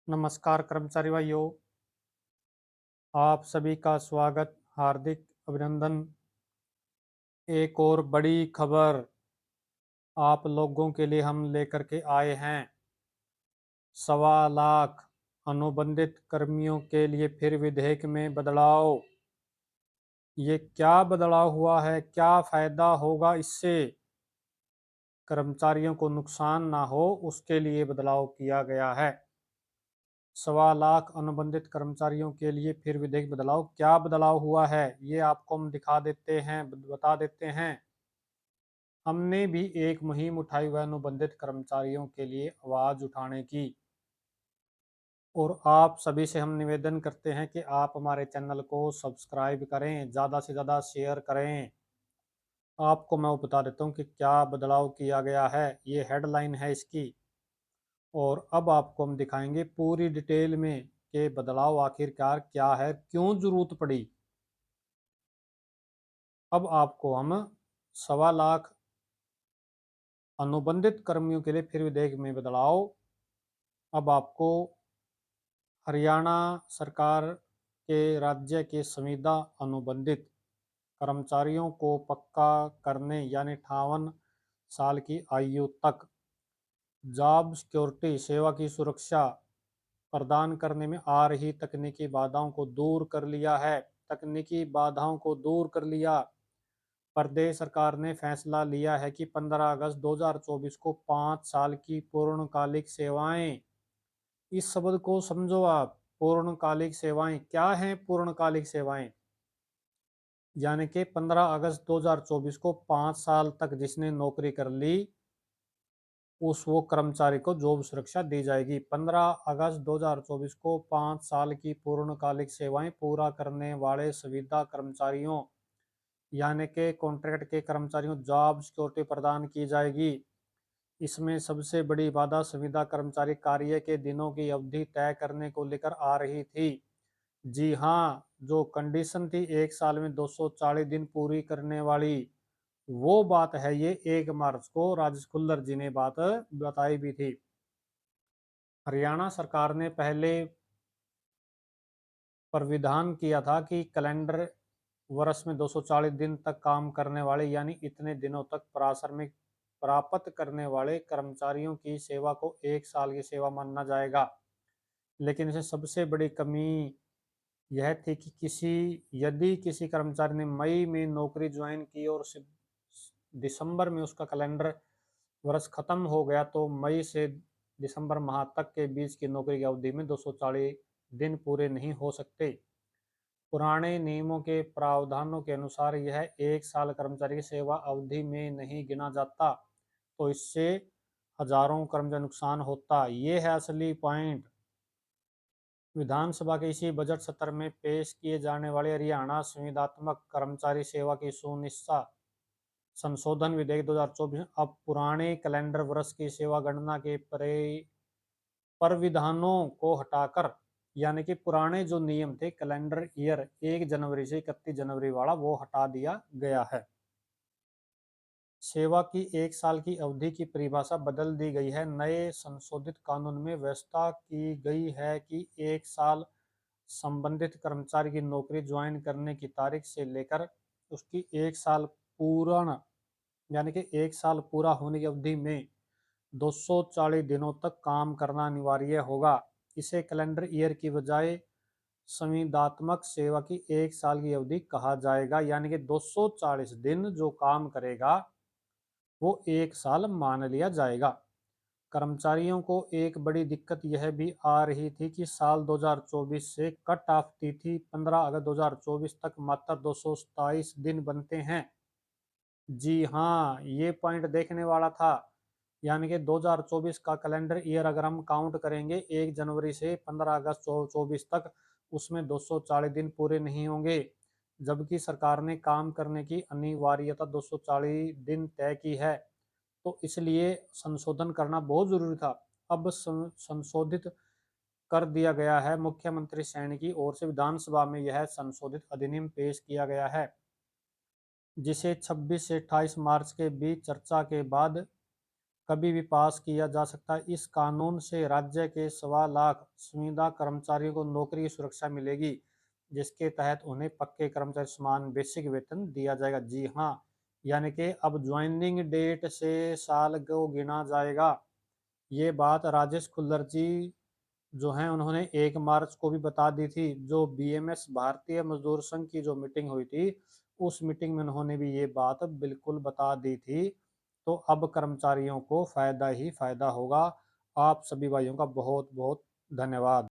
नमस्कार कर्मचारी भाइयों, आप सभी का स्वागत, हार्दिक अभिनंदन। एक और बड़ी खबर आप लोगों के लिए हम लेकर के आए हैं। 1.25 लाख अनुबंधित कर्मियों के लिए फिर विधेयक में बदलाव। ये क्या बदलाव हुआ है, क्या फायदा होगा इससे? कर्मचारियों को नुकसान ना हो उसके लिए बदलाव किया गया है। 1.25 लाख अनुबंधित कर्मचारियों के लिए फिर विधेयक बदलाव। क्या बदलाव हुआ है ये आपको हम दिखा देते हैं, बता देते हैं। हमने भी एक मुहिम उठाई हुई अनुबंधित कर्मचारियों के लिए आवाज उठाने की, और आप सभी से हम निवेदन करते हैं कि आप हमारे चैनल को सब्सक्राइब करें, ज़्यादा से ज़्यादा शेयर करें। आपको मैं बता देता हूँ कि क्या बदलाव किया गया है। ये हेडलाइन है इसकी, और अब आपको हम दिखाएंगे पूरी डिटेल में कि बदलाव आखिरकार क्या है, क्यों जरूरत पड़ी। अब आपको हम 1.25 लाख अनुबंधित कर्मियों के लिए फिर विधेयक में बदलाव। अब आपको हरियाणा सरकार के राज्य के संविदा अनुबंधित कर्मचारियों को पक्का करने यानी 58 साल की आयु तक जॉब सिक्योरिटी सेवा की सुरक्षा प्रदान करने में आ रही तकनीकी बाधाओं को दूर कर लिया है। तकनीकी बाधाओं को दूर कर लिया। प्रदेश सरकार ने फैसला लिया है कि 15 अगस्त 2024 को 5 साल की पूर्णकालिक सेवाएं। इस शब्द को समझो आप। पूर्णकालिक सेवाएं क्या हैं? पूर्णकालिक सेवाएं यानी कि 15 अगस्त 2024 को 5 साल तक जिसने नौकरी कर ली उस वो कर्मचारी को जॉब सुरक्षा दी जाएगी। 15 अगस्त 2024 को 5 साल की पूर्णकालिक सेवाएं पूरा करने वाले संविदा कर्मचारियों यानी कि कॉन्ट्रैक्ट के कर्मचारियों जॉब सिक्योरिटी प्रदान की जाएगी। इसमें सबसे बड़ी बाधा संविदा कर्मचारी कार्य के दिनों की अवधि तय करने को लेकर आ रही थी। जी हाँ, जो कंडीशन थी 1 साल में 240 दिन पूरी करने वाली, वो बात है। ये 1 मार्च को राजेश खुल्लर जी ने बात बताई भी थी। हरियाणा सरकार ने पहले प्राविधान किया था कि कैलेंडर वर्ष में 240 दिन तक काम करने वाले यानी इतने दिनों तक पारिश्रमिक प्राप्त करने वाले कर्मचारियों की सेवा को 1 साल की सेवा माना जाएगा। लेकिन इसमें सबसे बड़ी कमी यह थी कि यदि किसी कर्मचारी ने मई में नौकरी ज्वाइन की और दिसंबर में उसका कैलेंडर वर्ष खत्म हो गया तो मई से दिसंबर माह तक के बीच की नौकरी की अवधि में 240 दिन पूरे नहीं हो सकते। पुराने नियमों के प्रावधानों के अनुसार यह 1 साल कर्मचारी की सेवा अवधि में नहीं गिना जाता, तो इससे हजारों कर्मचारी नुकसान होता। ये है असली पॉइंट। विधानसभा के इसी बजट सत्र में पेश किए जाने वाले हरियाणा संविदात्मक कर्मचारी सेवा की सुनिश्चित संशोधन विधेयक 2024 अब पुराने कैलेंडर वर्ष की सेवा गणना के परिविधानों को हटाकर यानी कि पुराने जो नियम थे कैलेंडर ईयर 1 जनवरी से 31 जनवरी वाला वो हटा दिया गया है। सेवा की 1 साल की अवधि की परिभाषा बदल दी गई है। नए संशोधित कानून में व्यवस्था की गई है कि 1 साल संबंधित कर्मचारी की नौकरी ज्वाइन करने की तारीख से लेकर उसकी 1 साल पूर्ण यानी कि 1 साल पूरा होने की अवधि में 240 दिनों तक काम करना अनिवार्य होगा। इसे कैलेंडर ईयर की बजाय संविदात्मक सेवा की 1 साल की अवधि कहा जाएगा, यानी कि 240 दिन जो काम करेगा वो 1 साल मान लिया जाएगा। कर्मचारियों को एक बड़ी दिक्कत यह भी आ रही थी कि साल 2024 से कट ऑफ तिथि 15 अगस्त 2024 तक मात्र 227 दिन बनते हैं। जी हाँ, ये पॉइंट देखने वाला था। यानी कि 2024 का कैलेंडर ईयर अगर हम काउंट करेंगे 1 जनवरी से 15 अगस्त 2024 तक, उसमें 240 दिन पूरे नहीं होंगे, जबकि सरकार ने काम करने की अनिवार्यता 240 दिन तय की है। तो इसलिए संशोधन करना बहुत जरूरी था। अब संशोधित कर दिया गया है। मुख्यमंत्री सैनी की ओर से विधानसभा में यह संशोधित अधिनियम पेश किया गया है, जिसे 26 से 28 मार्च के बीच चर्चा के बाद कभी भी पास किया जा सकता है। इस कानून से राज्य के 1.25 लाख संविदा कर्मचारियों को नौकरी की सुरक्षा मिलेगी, जिसके तहत उन्हें पक्के कर्मचारी समान बेसिक वेतन दिया जाएगा। जी हाँ, यानी कि अब ज्वाइनिंग डेट से साल को गिना जाएगा। ये बात राजेश खुल्लर जी जो हैं उन्होंने 1 मार्च को भी बता दी थी। जो बीएमएस भारतीय मजदूर संघ की जो मीटिंग हुई थी, उस मीटिंग में उन्होंने भी ये बात बिल्कुल बता दी थी। तो अब कर्मचारियों को फायदा ही फायदा होगा। आप सभी भाइयों का बहुत बहुत धन्यवाद।